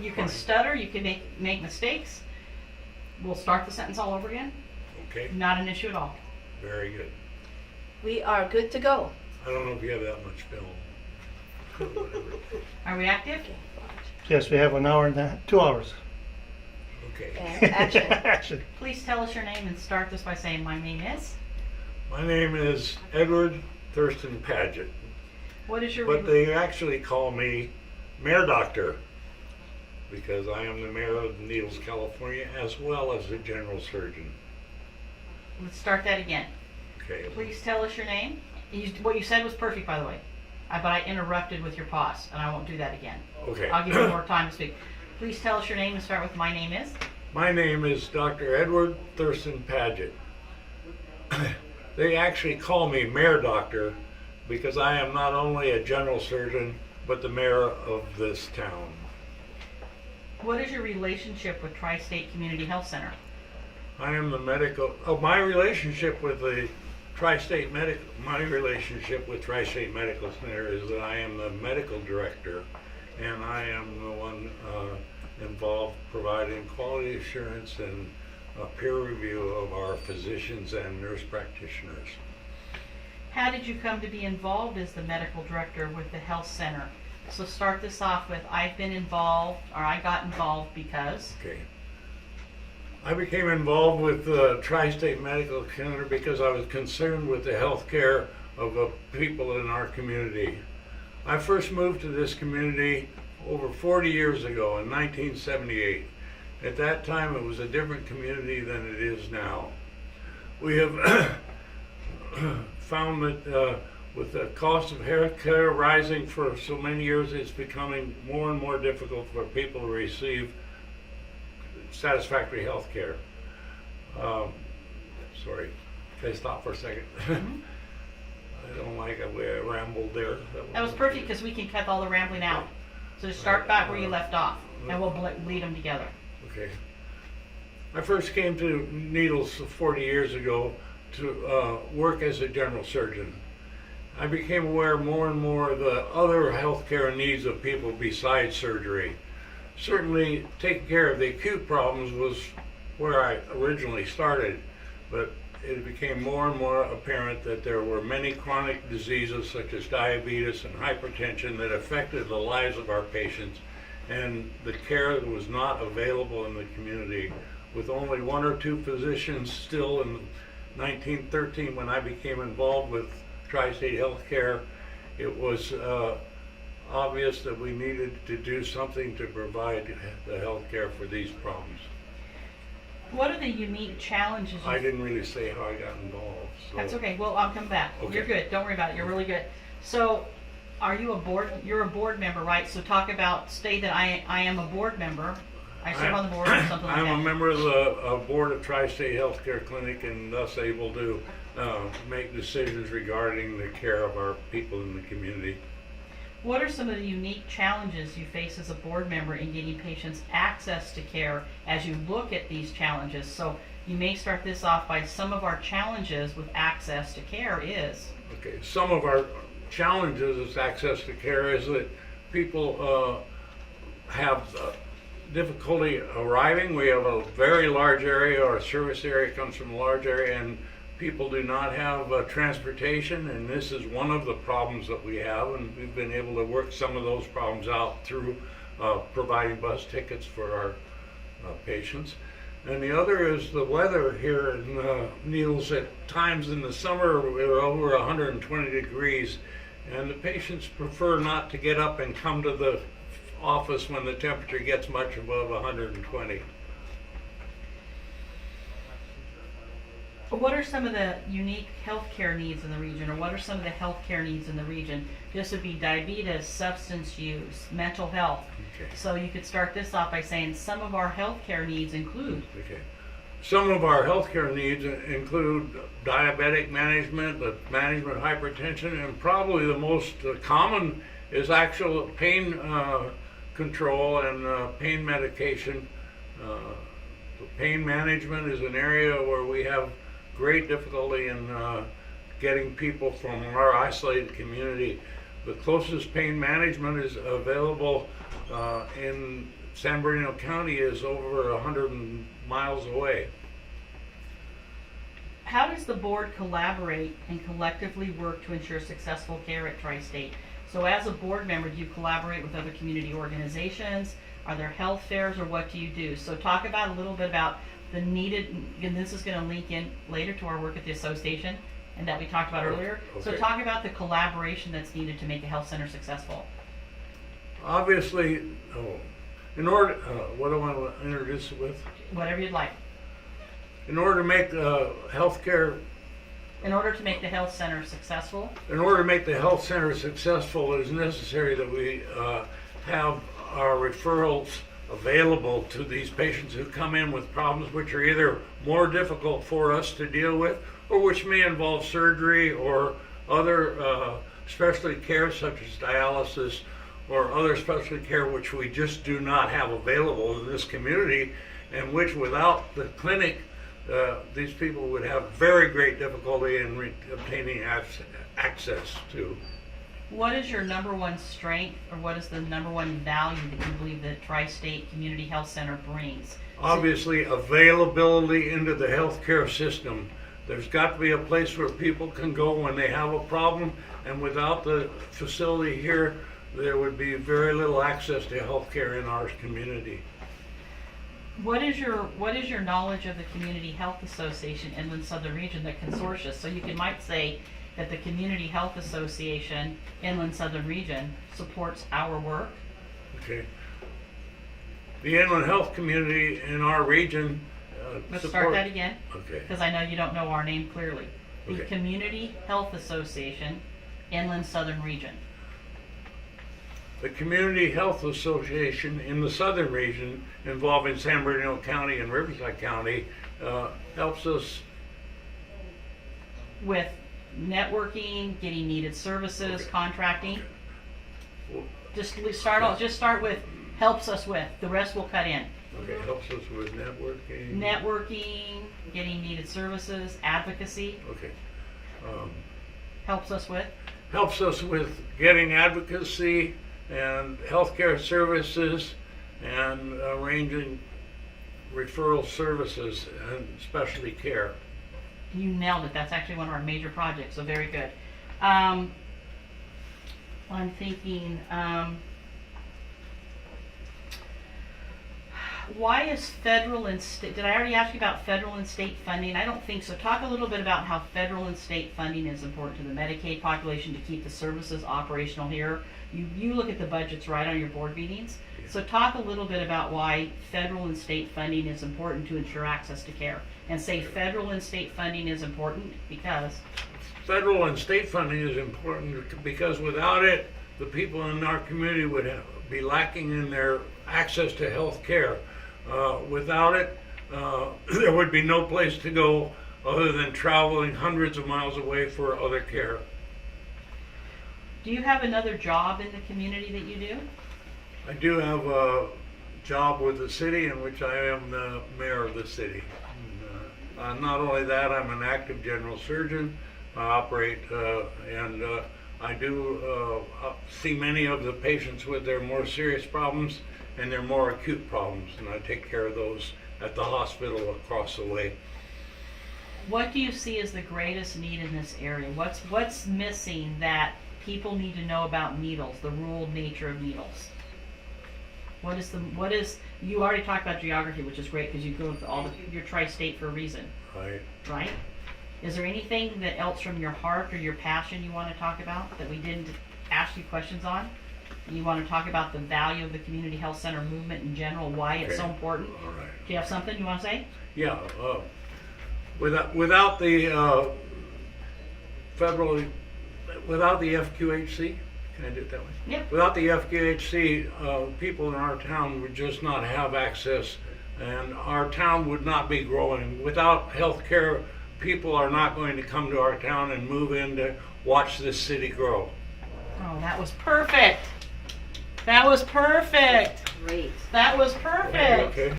You can stutter, you can make mistakes. We'll start the sentence all over again. Okay, Not an issue at all. very good. We are good to go. I don't know if you have that much film. Are we active? Yes, we have 1 hour and 2 hours. Okay. And action. Action. Please tell us your name and start this by saying my name is. My name is Edward Thurston Paget, What is your but they actually call me Mayor Doctor because I am the mayor of Needles, California, as well as the general surgeon. Let's start that again. Okay. Please tell us your name. What you said was perfect, by the way. But I interrupted with your pause, and I won't do that again. Okay. I'll give you more time to speak. Please tell us your name and start with my name is. My name is Dr. Edward Thurston Paget. They actually call me Mayor Doctor because I am not only a general surgeon, but the mayor of this town. What is your relationship with Tri-State Community Health Center? I am the my relationship with the Tri-State Medical Center is that I am the medical director, and I am the one involved providing quality assurance and a peer review of our physicians and nurse practitioners. How did you come to be involved as the medical director with the health center? So start this off with I've been involved, or I got involved because. Okay. I became involved with the Tri-State Medical Center because I was concerned with the health care of the people in our community. I first moved to this community over 40 years ago in 1978. At that time, it was a different community than it is now. We have found that with the cost of health care rising for so many years, it's becoming more and more difficult for people to receive satisfactory health care. Sorry, can I stop for a second? I don't like it, we rambled there. That was perfect because we can cut all the rambling out. So just start back where you left off, and we'll bleed them together. Okay. I first came to Needles 40 years ago to work as a general surgeon. I became aware more and more of the other healthcare needs of people besides surgery. Certainly, taking care of the acute problems was where I originally started, but it became more and more apparent that there were many chronic diseases such as diabetes and hypertension that affected the lives of our patients, and the care that was not available in the community. With only 1 or 2 physicians still in 1913 when I became involved with Tri-State Healthcare, it was obvious that we needed to do something to provide the health care for these problems. What are the unique challenges? I didn't really say how I got involved. So. That's okay. Well, I'll come back. Okay. You're good. Don't worry about it. You're really good. So, are you a board? You're a board member, right? So talk about. State that I am a board member. I serve on the board or something like that. I'm a member of the board of Tri-State Healthcare Clinic and thus able to make decisions regarding the care of our people in the community. What are some of the unique challenges you face as a board member in getting patients access to care as you look at these challenges? So you may start this off by some of our challenges with access to care is. Okay, some of our challenges with access to care is that people have difficulty arriving. We have a very large area, our service area comes from a large area, and people do not have transportation, and this is one of the problems that we have, and we've been able to work some of those problems out through providing bus tickets for our patients. And the other is the weather here in Needles. At times in the summer we're over 120 degrees, and the patients prefer not to get up and come to the office when the temperature gets much above 120. What are some of the unique healthcare needs in the region, or what are some of the healthcare needs in the region? This would be diabetes, substance use, mental health. Okay. So you could start this off by saying some of our healthcare needs include. Okay. Some of our healthcare needs include diabetic management, the management of hypertension, and probably the most common is actual pain control and pain medication. Pain management is an area where we have great difficulty in getting people from our isolated community The closest pain management is available in San Bernardino County is over 100 miles away. How does the board collaborate and collectively work to ensure successful care at Tri-State? So as a board member, do you collaborate with other community organizations? Are there health fairs, or what do you do? So talk about a little bit about the needed, and this is going to link in later to our work at the association and that we talked about earlier. So Okay. talk about the collaboration that's needed to make a health center successful. Obviously, in order, what do I want to introduce it with? Whatever you'd like. In order to make healthcare, In order to make the health center successful, in order to make the health center successful, it is necessary that we have our referrals available to these patients who come in with problems which are either more difficult for us to deal with, or which may involve surgery or other specialty care such as dialysis or other specialty care which we just do not have available in this community, and which without the clinic these people would have very great difficulty in obtaining access to. what is your number one strength, or what is the number one value that you believe that Tri-State Community Health Center brings? Obviously, availability into the healthcare system. There's got to be a place where people can go when they have a problem, and without the facility here, there would be very little access to healthcare in our community. What is your knowledge of the Community Health Association Inland Southern Region, the consortia? So you might say that the Community Health Association Inland Southern Region supports our work. Okay. The inland health community in our region Let's start that again, Okay. because I know you don't know our name clearly. The Okay. Community Health Association Inland Southern Region. The Community Health Association in the southern region involving San Bernardino County and Riverside County helps us. With networking, getting needed services, Okay. contracting. Well, Just start with helps us with. The rest will cut in. Okay, helps us with networking. Networking, getting needed services, advocacy Okay. helps us with. Helps us with getting advocacy and healthcare services and arranging referral services and specialty care. You nailed it. That's actually one of our major projects, so very good. I'm thinking, why is federal and state, did I already ask you about federal and state funding? I don't think so. Talk a little bit about how federal and state funding is important to the Medicaid population to keep the services operational here. You look at the budgets right on your board meetings. So talk a little bit about why federal and state funding is important to ensure access to care. And say federal and state funding is important because, Federal and state funding is important because without it, the people in our community would be lacking in their access to health care. Without it, there would be no place to go other than traveling hundreds of miles away for other care. do you have another job in the community that you do? I do have a job with the city in which I am the mayor of the city. And, not only that, I'm an active general surgeon. I operate and I do see many of the patients with their more serious problems and their more acute problems, and I take care of those at the hospital across the way. What do you see as the greatest need in this area? What's missing that people need to know about needles, the rural nature of needles? What is you already talked about geography, which is great because you go to you're tri-state for a reason, right? Is there anything that else from your heart or your passion you want to talk about that we didn't ask you questions on? You want to talk about the value of the community health center movement in general, why it's so important? All right. Do you have something you want to say? Yeah. Without the without the FQHC, can I do it that way? Yeah. Without the FQHC, people in our town would just not have access, and our town would not be growing. Without health care, people are not going to come to our town and move in to watch this city grow. Oh, that was perfect. That was perfect. Great. That was perfect. Okay.